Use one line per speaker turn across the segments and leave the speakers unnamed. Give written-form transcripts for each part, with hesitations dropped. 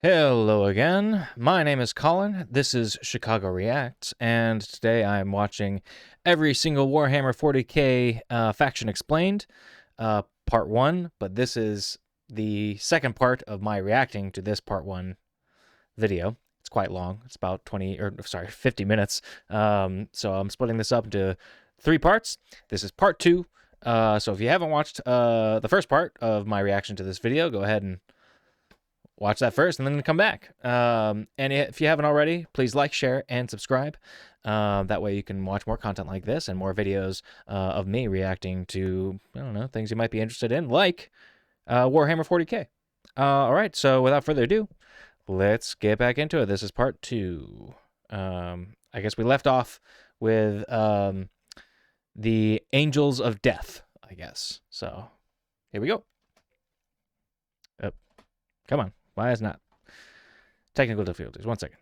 Hello again. My name is Colin. This is Chicago Reacts, and today I'm watching every single Warhammer 40k faction explained, part one. But this is the second part of my reacting to this part one video. It's quite long. It's about 50 minutes. So I'm splitting this up into three parts. This is part two. So if you haven't watched the first part of my reaction to this video, go ahead and watch that first and then come back. And if you haven't already, please like, share, and subscribe. That way you can watch more content like this and more videos of me reacting to, I don't know, things you might be interested in, like Warhammer 40k. All right, so without further ado, let's get back into it. This is part two. I guess we left off with the Angels of Death, I guess. So here we go. Oh, come on. Why is not? Technical difficulties. 1 second.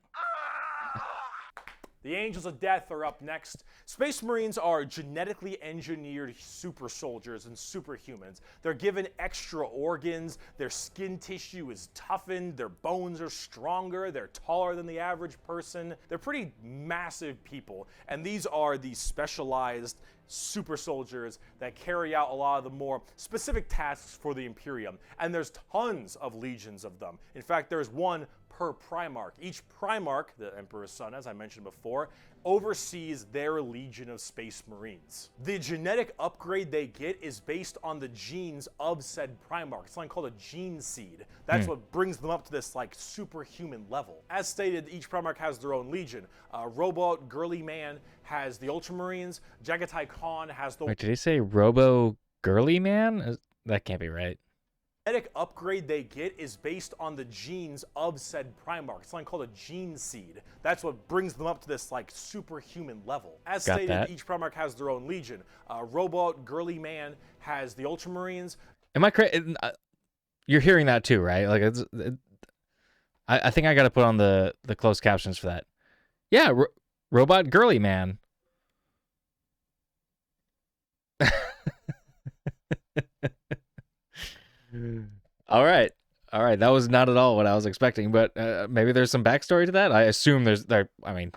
The Angels of Death are up next. Space Marines are genetically engineered super soldiers and superhumans. They're given extra organs, their skin tissue is toughened, their bones are stronger, they're taller than the average person. They're pretty massive people, and these are the specialized super soldiers that carry out a lot of the more specific tasks for the Imperium. And there's tons of legions of them. In fact, there's one per Primarch. Each Primarch, the Emperor's son, as I mentioned before, oversees their legion of Space Marines. The genetic upgrade they get is based on the genes of said Primarch. It's something called a gene seed. That's what brings them up to this like superhuman level. As stated, each Primarch has their own legion. Robot Girly Man has the Ultramarines. Jagatai Khan has the...
Wait, did he say Robo Girly Man? That can't be right.
Genetic upgrade they get is based on the genes of said Primarch. It's something called a gene seed. That's what brings them up to this like superhuman level. As stated, each Primarch has their own legion. Robot Girly Man has the Ultramarines.
Am I correct? You're hearing that too, right? Like I think I got to put on the closed captions for that. Yeah, Robot Girly Man. All right. That was not at all what I was expecting, but maybe there's some backstory to that. I assume I mean,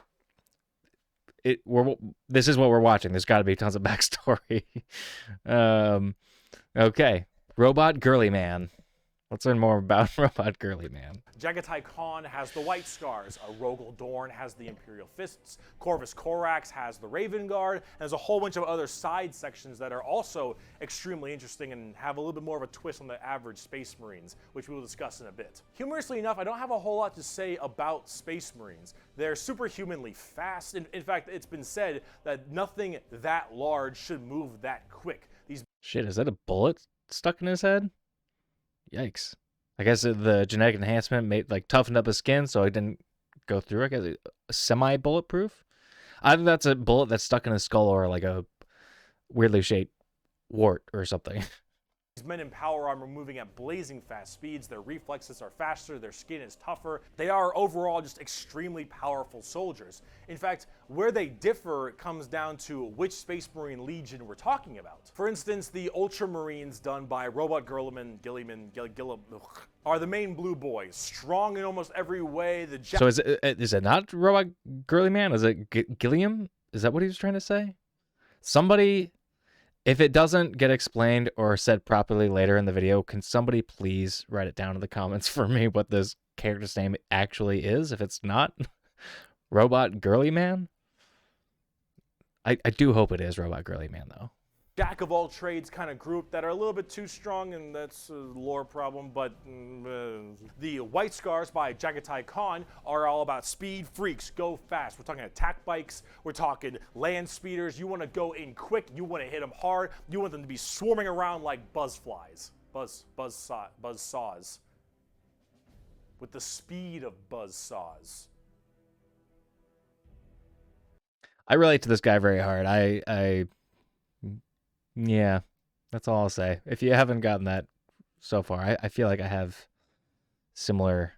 this is what we're watching. There's got to be tons of backstory. Okay, Robot Girly Man. Let's learn more about Robot Girly Man.
Jagatai Khan has the White Scars. Rogel Dorn has the Imperial Fists. Corvus Corax has the Raven Guard. And there's a whole bunch of other side sections that are also extremely interesting and have a little bit more of a twist on the average Space Marines, which we will discuss in a bit. Humorously enough, I don't have a whole lot to say about Space Marines. They're superhumanly fast. In fact, it's been said that nothing that large should move that quick.
Shit, is that a bullet stuck in his head? Yikes. I guess the genetic enhancement toughened up his skin so it didn't go through. I guess semi-bulletproof. I think that's a bullet that's stuck in his skull or like a weirdly shaped wart or something.
These men in power armor moving at blazing fast speeds. Their reflexes are faster, their skin is tougher. They are overall just extremely powerful soldiers. In fact, where they differ comes down to which Space Marine Legion we're talking about. For instance, the Ultramarines done by Robot Gilliman are the main blue boys, strong in almost every way.
So is it not Robot Girly Man? Is it Gilliam? Is that what he was trying to say? Somebody... If it doesn't get explained or said properly later in the video, can somebody please write it down in the comments for me what this character's name actually is, if it's not Robot Girly Man? I do hope it is Robot Girly Man, though.
Jack of all trades kind of group that are a little bit too strong, and that's a lore problem, but the White Scars by Jagatai Khan are all about speed freaks, go fast. We're talking attack bikes, we're talking land speeders. You want to go in quick, you want to hit them hard, you want them to be swarming around like buzzflies, buzz saws, with the speed of buzz saws.
I relate to this guy very hard. Yeah, that's all I'll say. If you haven't gotten that so far, I feel like I have similar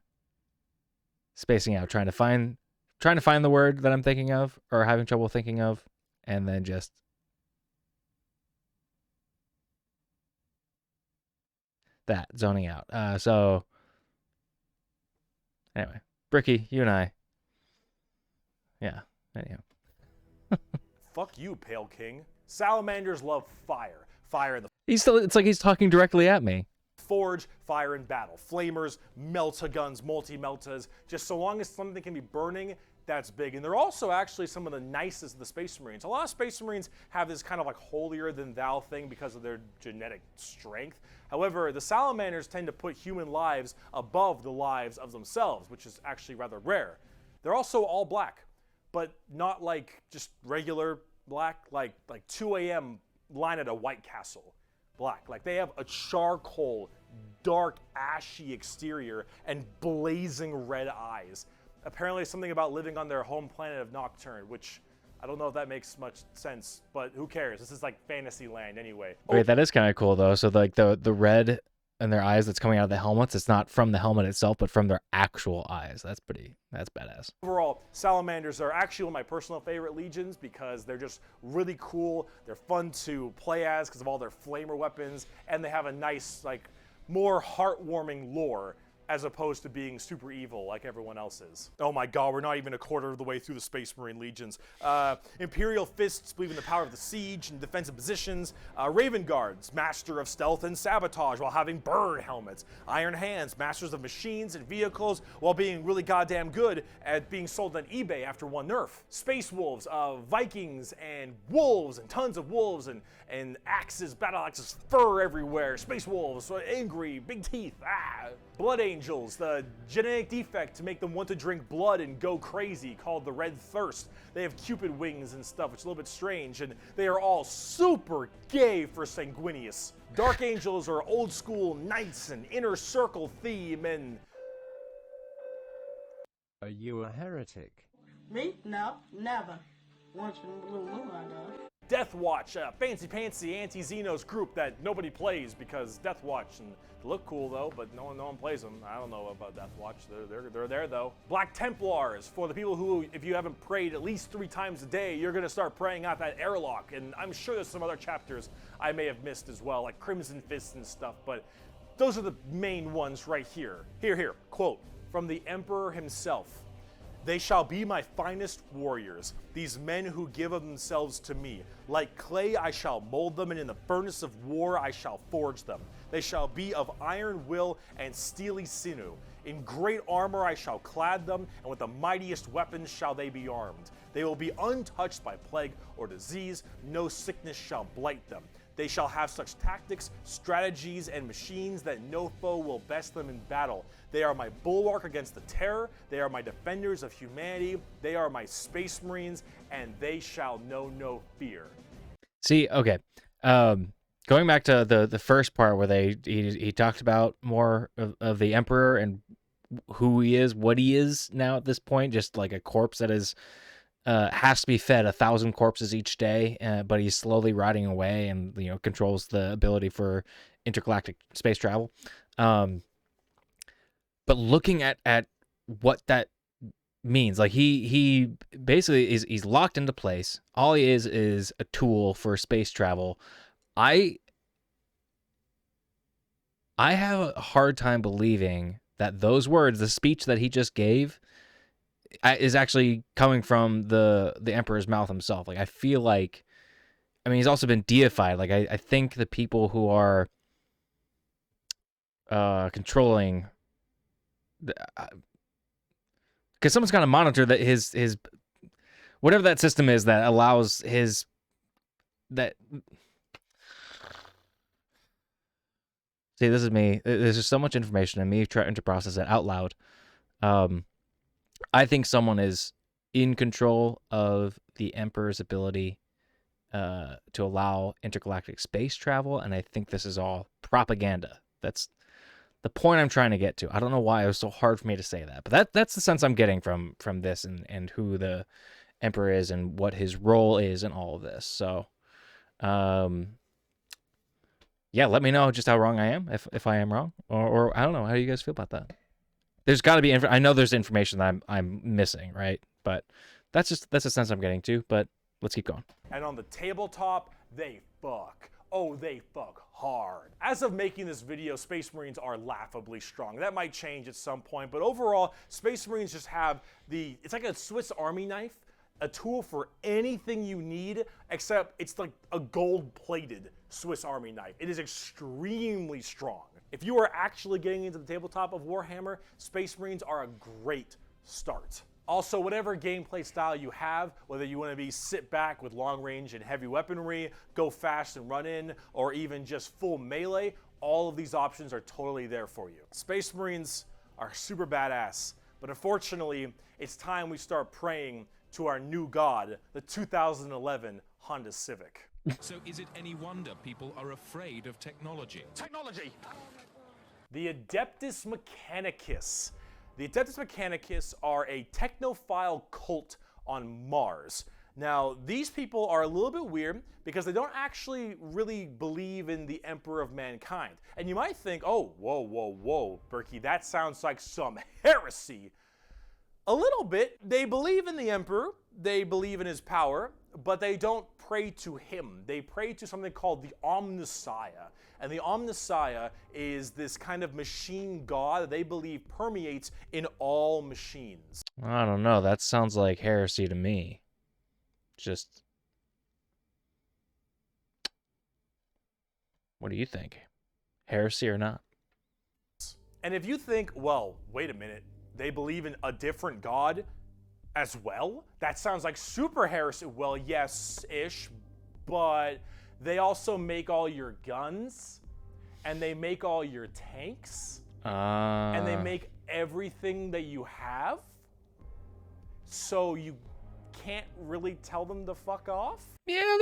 spacing out, trying to find the word that I'm thinking of or having trouble thinking of, and then just that zoning out. So Anyway, Bricky, you and I. Yeah. Anyhow.
Fuck you, Pale King. Salamanders love fire. Fire in the
It's like he's talking directly at me.
forge, fire in battle. Flamers, melta-guns, multi-meltas. Just so long as something can be burning, that's big. And they're also actually some of the nicest of the Space Marines. A lot of Space Marines have this kind of like holier-than-thou thing because of their genetic strength. However, the Salamanders tend to put human lives above the lives of themselves, which is actually rather rare. They're also all black, but not like just regular black, like 2 a.m. line at a White Castle black. Like they have a charcoal, dark, ashy exterior and blazing red eyes. Apparently something about living on their home planet of Nocturne, which I don't know if that makes much sense, but who cares? This is like fantasy land anyway.
Wait, that is kind of cool though. So like the red in their eyes that's coming out of the helmets, it's not from the helmet itself, but from their actual eyes. That's badass.
Overall, Salamanders are actually one of my personal favorite legions because they're just really cool. They're fun to play as because of all their flamer weapons, and they have a nice, like, more heartwarming lore as opposed to being super evil like everyone else is. Oh my god, we're not even a quarter of the way through the Space Marine legions. Imperial Fists believe in the power of the siege and defensive positions. Raven Guards, master of stealth and sabotage while having bird helmets. Iron Hands, masters of machines and vehicles while being really goddamn good at being sold on eBay after one nerf. Space Wolves, Vikings and wolves and tons of wolves and axes, battle axes, fur everywhere. Space Wolves, angry, big teeth, Blood Angels, the genetic defect to make them want to drink blood and go crazy called the Red Thirst. They have Cupid wings and stuff, which is a little bit strange, and they are all super gay for Sanguinius. Dark Angels are old school knights and inner circle theme and...
Are you a heretic?
Me? No, never. Once in a blue moon, I know.
Death Watch, a fancy anti-Xenos group that nobody plays because Death Watch, and they look cool though, but no one plays them. I don't know about Death Watch. They're there though. Black Templars, for the people who, if you haven't prayed at least 3 times a day, you're gonna start praying out that airlock. And I'm sure there's some other chapters I may have missed as well, like Crimson Fists and stuff, but those are the main ones right here. Here, quote from the Emperor himself. They shall be my finest warriors, these men who give of themselves to me. Like clay I shall mold them, and in the furnace of war I shall forge them. They shall be of iron will and steely sinew. In great armor I shall clad them, and with the mightiest weapons shall they be armed. They will be untouched by plague or disease, no sickness shall blight them. They shall have such tactics, strategies, and machines that no foe will best them in battle. They are my bulwark against the terror. They are my defenders of humanity. They are my Space Marines, and they shall know no fear.
See, okay. Going back to the first part where he talked about more of the Emperor and who he is, what he is now at this point, just like a corpse that is has to be fed 1,000 corpses each day, but he's slowly rotting away and controls the ability for intergalactic space travel. But looking at what that means, like he basically he's locked into place. All he is a tool for space travel. I have a hard time believing that those words, the speech that he just gave, is actually coming from the Emperor's mouth himself. Like, I feel like, I mean, he's also been deified. Like, I think the people who are controlling, because someone's got to monitor that his whatever that system is that allows that. See, this is me. There's just so much information and me trying to process it out loud. I think someone is in control of the Emperor's ability to allow intergalactic space travel, and I think this is all propaganda. That's the point I'm trying to get to. I don't know why it was so hard for me to say that, but that's the sense I'm getting from this and who the Emperor is and what his role is in all of this. So, yeah, let me know just how wrong I am, if I am wrong, or I don't know. How do you guys feel about that? There's got to be. I know there's information that I'm missing, right? But that's the sense I'm getting to. But let's keep going.
And on the tabletop, they fuck Oh, they fuck hard. As of making this video, Space Marines are laughably strong. That might change at some point, but overall, Space Marines just have it's like a Swiss Army knife, a tool for anything you need, except it's like a gold-plated Swiss Army knife. It is extremely strong. If you are actually getting into the tabletop of Warhammer, Space Marines are a great start. Also, whatever gameplay style you have, whether you want to be sit back with long range and heavy weaponry, go fast and run in, or even just full melee, all of these options are totally there for you. Space Marines are super badass, but unfortunately, it's time we start praying to our new god, the 2011 Honda Civic.
So is it any wonder people are afraid of technology?
Technology! The Adeptus Mechanicus. The Adeptus Mechanicus are a technophile cult on Mars. Now, these people are a little bit weird because they don't actually really believe in the Emperor of Mankind. And you might think, oh, whoa, Bricky, that sounds like some heresy. A little bit. They believe in the Emperor, they believe in his power, but they don't pray to him. They pray to something called the Omnissiah. And the Omnissiah is this kind of machine god that they believe permeates in all machines.
I don't know. That sounds like heresy to me. Just... What do you think? Heresy or not?
And if you think, well, wait a minute, they believe in a different god as well? That sounds like super heresy. Well, yes-ish, but they also make all your guns, and they make all your tanks, and they make everything that you have, so you can't really tell them to fuck off?
Yeah,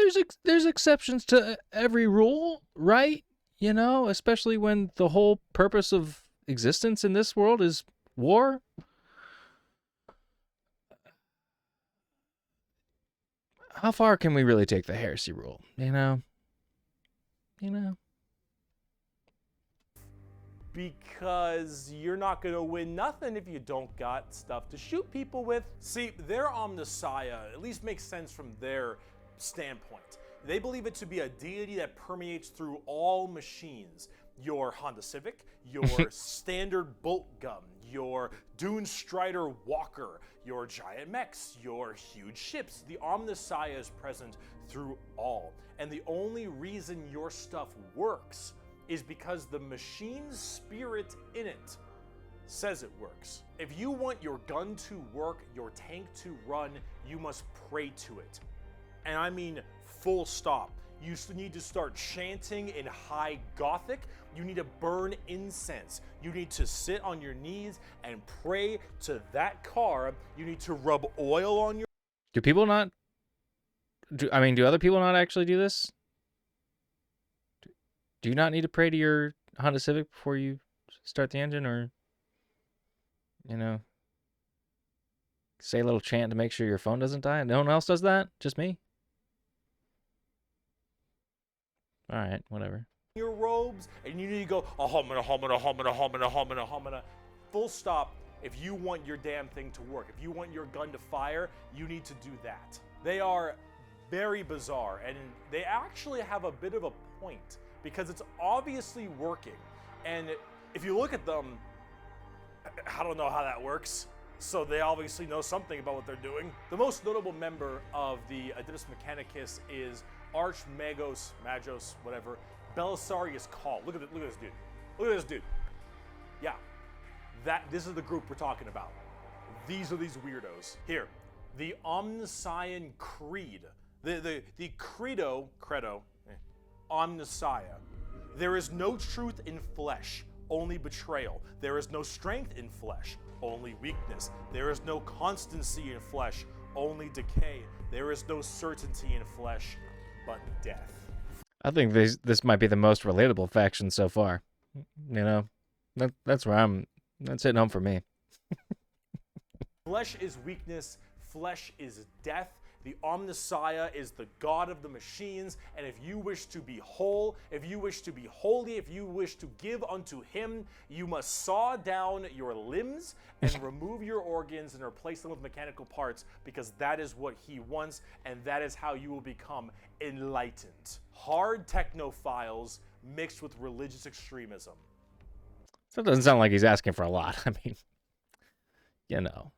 there's exceptions to every rule, right? You know, especially when the whole purpose of existence in this world is war. How far can we really take the heresy rule? You know?
Because you're not going to win nothing if you don't got stuff to shoot people with. See, their Omnissiah at least makes sense from their standpoint. They believe it to be a deity that permeates through all machines. Your Honda Civic, your standard bolt gun, your Dune Strider Walker, your giant mechs, your huge ships. The Omnissiah is present through all. And the only reason your stuff works is because the machine's spirit in it says it works. If you want your gun to work, your tank to run, you must pray to it. And I mean full stop. You need to start chanting in high Gothic. You need to burn incense. You need to sit on your knees and pray to that car. You need to rub oil on your...
Do people not... do other people not actually do this? Do you not need to pray to your Honda Civic before you start the engine, or, you know, say a little chant to make sure your phone doesn't die? No one else does that? Just me? All right, whatever.
Your robes, and you need to go ahomina, homina, homina, homina, homina, homina. Full stop. If you want your damn thing to work, if you want your gun to fire, you need to do that. They are very bizarre, and they actually have a bit of a point because it's obviously working. And if you look at them, I don't know how that works. So they obviously know something about what they're doing. The most notable member of the Adeptus Mechanicus is Archmagos, Magos, whatever, Belisarius Call. Look at this dude. Look at this dude. Yeah, this is the group we're talking about. These are these weirdos. Here, the Omnissian Creed. The credo, Omnissiah. There is no truth in flesh, only betrayal. There is no strength in flesh, only weakness. There is no constancy in flesh, only decay. There is no certainty in flesh, but death.
I think this might be the most relatable faction so far. You know, that's hitting home for me.
Flesh is weakness, flesh is death. The Omnissiah is the god of the machines, and if you wish to be whole, if you wish to be holy, if you wish to give unto him, you must saw down your limbs and remove your organs and replace them with mechanical parts, because that is what he wants, and that is how you will become enlightened. Hard technophiles mixed with religious extremism.
So it doesn't sound like he's asking for a lot. I mean, you know,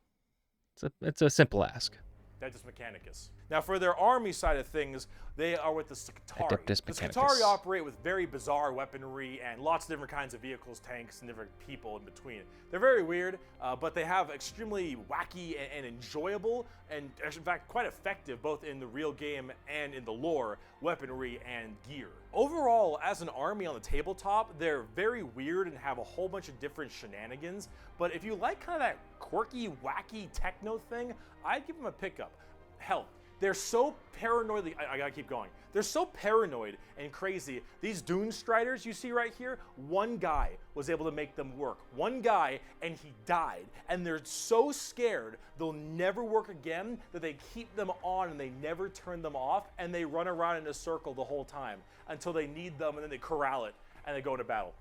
it's a simple ask.
Adeptus Mechanicus. Now, for their army side of things, they are with the Scutari.
Adeptus
The
Mechanicus.
Scutari operate with very bizarre weaponry and lots of different kinds of vehicles, tanks, and different people in between. They're very weird, but they have extremely wacky and enjoyable, and in fact quite effective, both in the real game and in the lore, weaponry and gear. Overall, as an army on the tabletop, they're very weird and have a whole bunch of different shenanigans, but if you like kind of that quirky, wacky techno thing, I'd give them a pickup. Hell, they're so paranoid. I gotta keep going. They're so paranoid and crazy. These Dune Striders you see right here, one guy was able to make them work. One guy, and he died. And they're so scared they'll never work again that they keep them on and they never turn them off, and they run around in a circle the whole time until they need them, and then they corral it and they go into battle.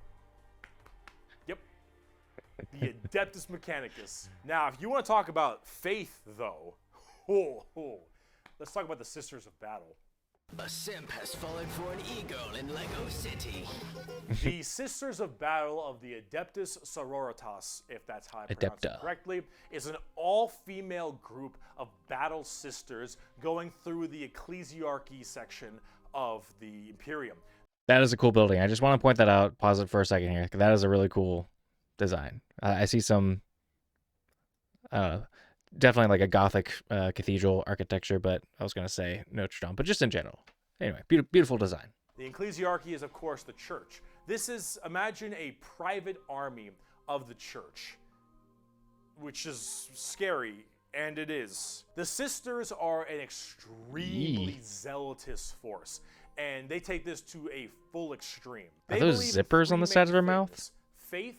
Yep. The Adeptus Mechanicus. Now, if you want to talk about faith, though, let's talk about the Sisters of Battle.
A simp has fallen for an e-girl in Lego City.
The Sisters of Battle of the Adeptus Sororitas, if that's how I pronounce it correctly, is an all-female group of battle sisters going through the ecclesiarchy section of the Imperium.
That is a cool building. I just want to point that out. Pause it for a second here. That is a really cool design. I see some, definitely like a Gothic cathedral architecture, but I was going to say Notre Dame, but just in general. Anyway, beautiful design.
The ecclesiarchy is, of course, the church. This is, imagine a private army of the church, which is scary, and it is. The sisters are an extremely zealotous force, and they take this to a full extreme.
Are those
believe in
zippers
three
on the
main
sides of their
things:
mouth?
faith,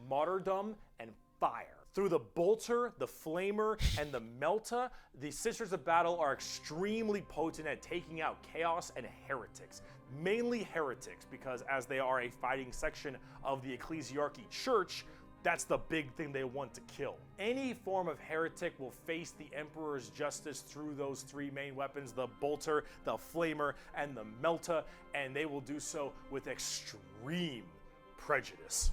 martyrdom, and fire. Through the bolter, the flamer, and the melta, the Sisters of Battle are extremely potent at taking out chaos and heretics. Mainly heretics, because as they are a fighting section of the ecclesiarchy church, that's the big thing they want to kill. Any form of heretic will face the Emperor's justice through those three main weapons, the bolter, the flamer, and the melta, and they will do so with extreme prejudice.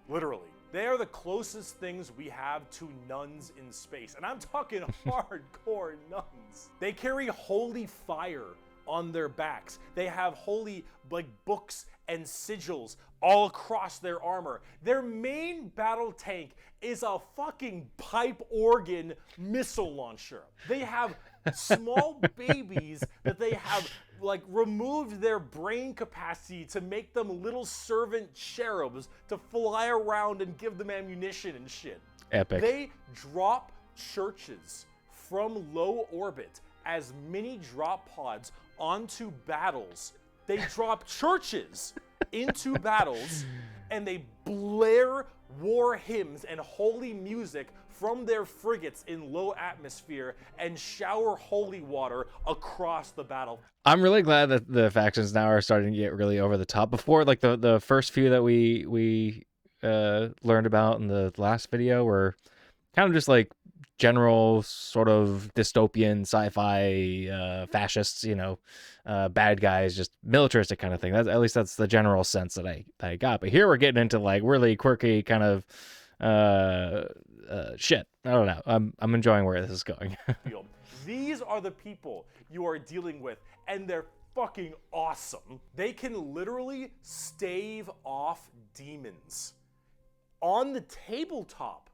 Literally. They are the closest things we have to nuns in space. And I'm talking hardcore nuns. They carry holy fire on their backs. They have holy books and sigils all across their armor. Their main battle tank is a fucking pipe organ missile launcher. They have small babies that they have removed their brain capacity to make them little servant cherubs to fly around and give them ammunition and shit.
Epic.
They drop churches from low orbit as mini drop pods onto battles. They drop churches into battles, and they blare war hymns and holy music from their frigates in low atmosphere and shower holy water across the battle.
I'm really glad that the factions now are starting to get really over the top. Before, like the first few that we learned about in the last video were kind of just like general sort of dystopian sci-fi fascists, bad guys, just militaristic kind of thing. At least that's the general sense that I got. But here we're getting into like really quirky kind of shit. I don't know. I'm enjoying where this is going.
These are the people you are dealing with, and they're fucking awesome. They can literally stave off demons on the tabletop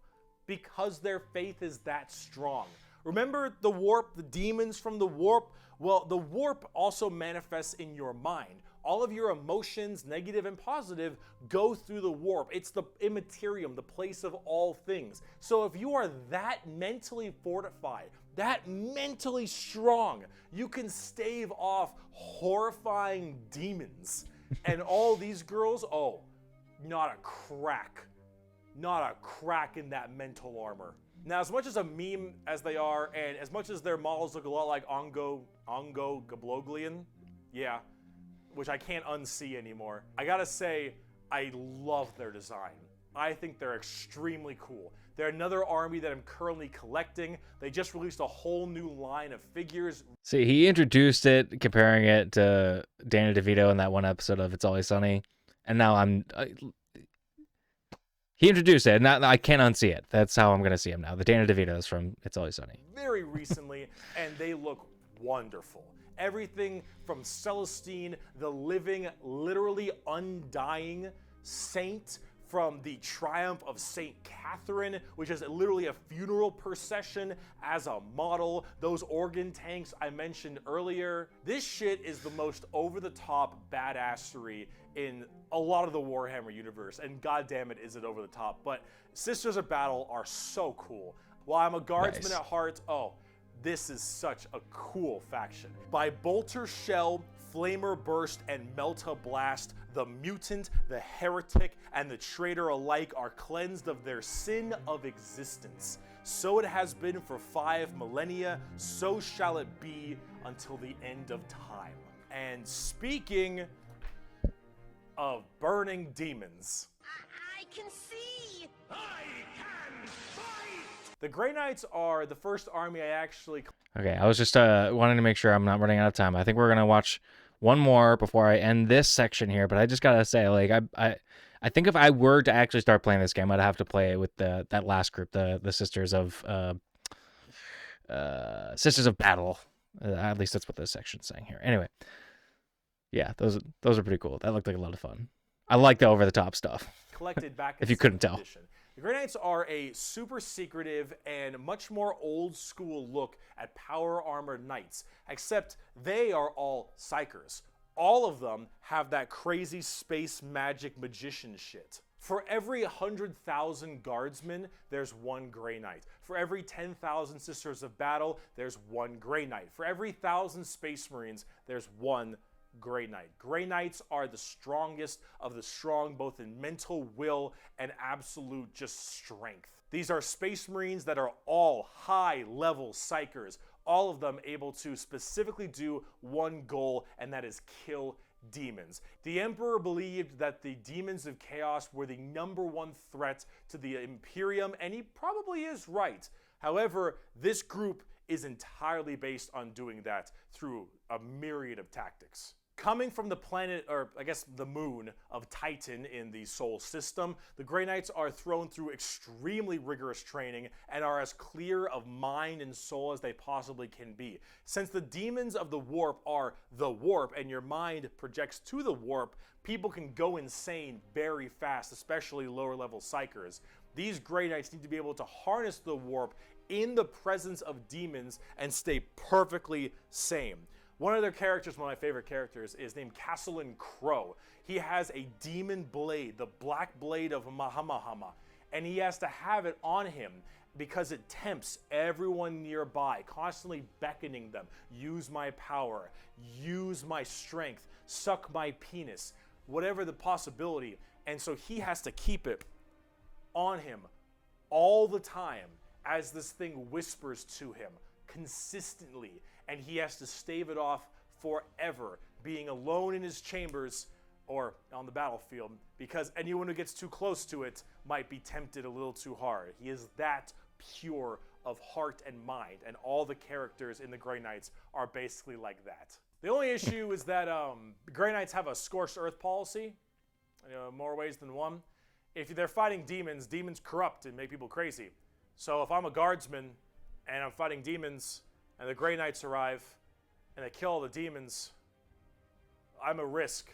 because their faith is that strong. Remember the warp, the demons from the warp? Well, the warp also manifests in your mind. All of your emotions, negative and positive, go through the warp. It's the immaterium, the place of all things. So if you are that mentally fortified, that mentally strong, you can stave off horrifying demons. And all these girls, not a crack in that mental armor. Now, as much as a meme as they are, and as much as their models look a lot like Ongo Gabloglian, yeah, which I can't unsee anymore, I gotta say, I love their design. I think they're extremely cool. They're another army that I'm currently collecting. They just released a whole new line of figures.
See, he introduced it, comparing it to Danny DeVito in that one episode of It's Always Sunny, and now he introduced it, and now I can't unsee it. That's how I'm going to see him now. The Danny DeVito's from It's Always Sunny.
Very recently, and they look wonderful. Everything from Celestine, the living, literally undying saint, from the triumph of Saint Catherine, which is literally a funeral procession as a model, those organ tanks I mentioned earlier. This shit is the most over-the-top badassery in a lot of the Warhammer universe, and goddamn it is it over the top. But Sisters of Battle are so cool. While I'm a guardsman at heart, this is such a cool faction. By Bolter Shell, Flamer Burst, and Melta Blast, the mutant, the heretic, and the traitor alike are cleansed of their sin of existence. So it has been for 5 millennia, so shall it be until the end of time. And speaking of burning demons,
I can see!
the Grey Knights are the first army I actually...
Okay, I was just wanting to make sure I'm not running out of time. I think we're going to watch one more before I end this section here, but I just got to say, like, I think if I were to actually start playing this game, I'd have to play it with that last group, the Sisters of Battle. At least that's what this section's saying here. Anyway, yeah, those are pretty cool. That looked like a lot of fun. I like the over-the-top stuff.
Collected back
if you couldn't tell.
Edition. The Grey Knights are a super secretive and much more old school look at power armored knights, except they are all psychers. All of them have that crazy space magic magician shit. For every 100,000 guardsmen, there's one Grey Knight. For every 10,000 Sisters of Battle, there's one Grey Knight. For every 1,000 Space Marines, there's one Grey Knight. Grey Knights are the strongest of the strong, both in mental will and absolute just strength. These are Space Marines that are all high-level psychers, all of them able to specifically do one goal, and that is kill demons. The Emperor believed that the demons of chaos were the #1 threat to the Imperium, and he probably is right. However, this group is entirely based on doing that through a myriad of tactics. Coming from the planet, or I guess the moon, of Titan in the Sol system, the Grey Knights are thrown through extremely rigorous training and are as clear of mind and soul as they possibly can be. Since the demons of the warp are the warp and your mind projects to the warp, people can go insane very fast, especially lower level psychers. These Grey Knights need to be able to harness the warp in the presence of demons and stay perfectly sane. One of their characters, one of my favorite characters, is named Castellan Crow. He has a demon blade, the black blade of Mahamahama, and he has to have it on him because it tempts everyone nearby, constantly beckoning them. Use my power, use my strength, suck my penis, whatever the possibility. And so he has to keep it on him all the time as this thing whispers to him consistently. And he has to stave it off forever, being alone in his chambers or on the battlefield, because anyone who gets too close to it might be tempted a little too hard. He is that pure of heart and mind, and all the characters in the Grey Knights are basically like that. The only issue is that Grey Knights have a scorched earth policy, more ways than one. If they're fighting demons, demons corrupt and make people crazy. So if I'm a guardsman and I'm fighting demons, and the Grey Knights arrive, and they kill all the demons, I'm a risk.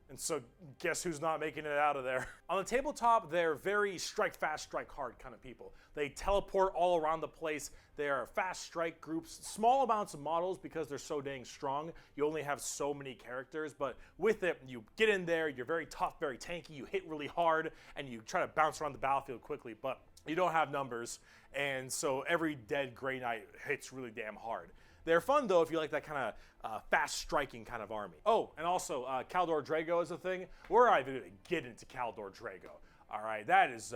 And so guess who's not making it out of there? On the tabletop, they're very strike fast, strike hard kind of people. They teleport all around the place. They are fast strike groups, small amounts of models because they're so dang strong. You only have so many characters, but with it, you get in there, you're very tough, very tanky, you hit really hard, and you try to bounce around the battlefield quickly, but you don't have numbers, and so every dead Grey Knight hits really damn hard. They're fun, though, if you like that kind of fast-striking kind of army. Oh, and also, Caldor Drago is a thing. We're not even going to get into Caldor Drago. All right, that is,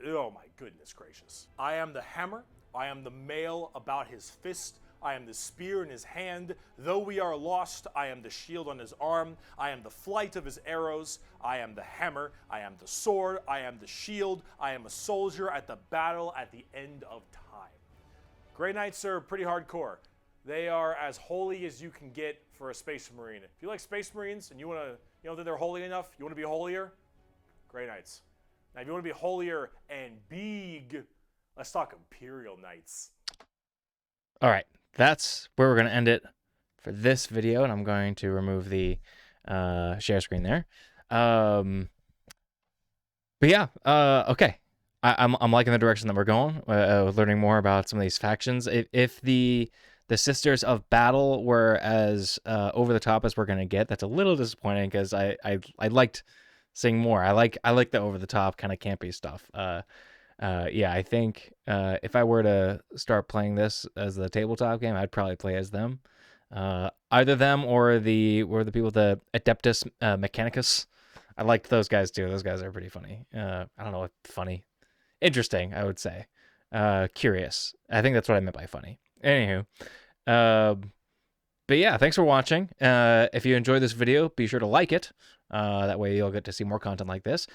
oh my goodness gracious. I am the hammer. I am the mail about his fist. I am the spear in his hand. Though we are lost, I am the shield on his arm. I am the flight of his arrows. I am the hammer. I am the sword. I am the shield. I am a soldier at the battle at the end of time. Grey Knights are pretty hardcore. They are as holy as you can get for a Space Marine. If you like Space Marines and you don't think they're holy enough, you want to be holier, Grey Knights. Now, if you want to be holier and big, let's talk Imperial Knights.
All right, that's where we're going to end it for this video, and I'm going to remove the share screen there. But yeah, okay. I'm liking the direction that we're going, learning more about some of these factions. If the Sisters of Battle were as over the top as we're going to get, that's a little disappointing because I liked seeing more. I like the over the top kind of campy stuff. Yeah, I think if I were to start playing this as the tabletop game, I'd probably play as them. Either them or the people, the Adeptus Mechanicus. I liked those guys too. Those guys are pretty funny. I don't know what funny. Interesting, I would say. Curious. I think that's what I meant by funny. Anywho. But yeah, thanks for watching. If you enjoyed this video, be sure to like it. That way you'll get to see more content like this.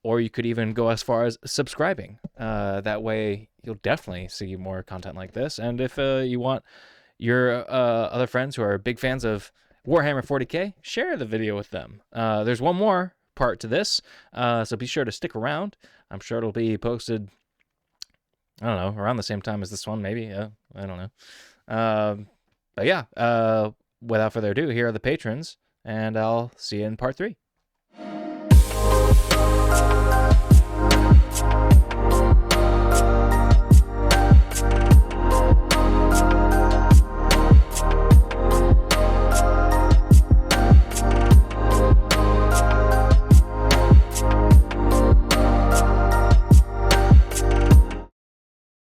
Or you could even go as far as subscribing. That way you'll definitely see more content like this. And if you want your other friends who are big fans of Warhammer 40k, share the video with them. There's one more part to this, so be sure to stick around. I'm sure it'll be posted, I don't know, around the same time as this one, maybe. I don't know. But yeah, without further ado, here are the patrons, and I'll see you in part 3.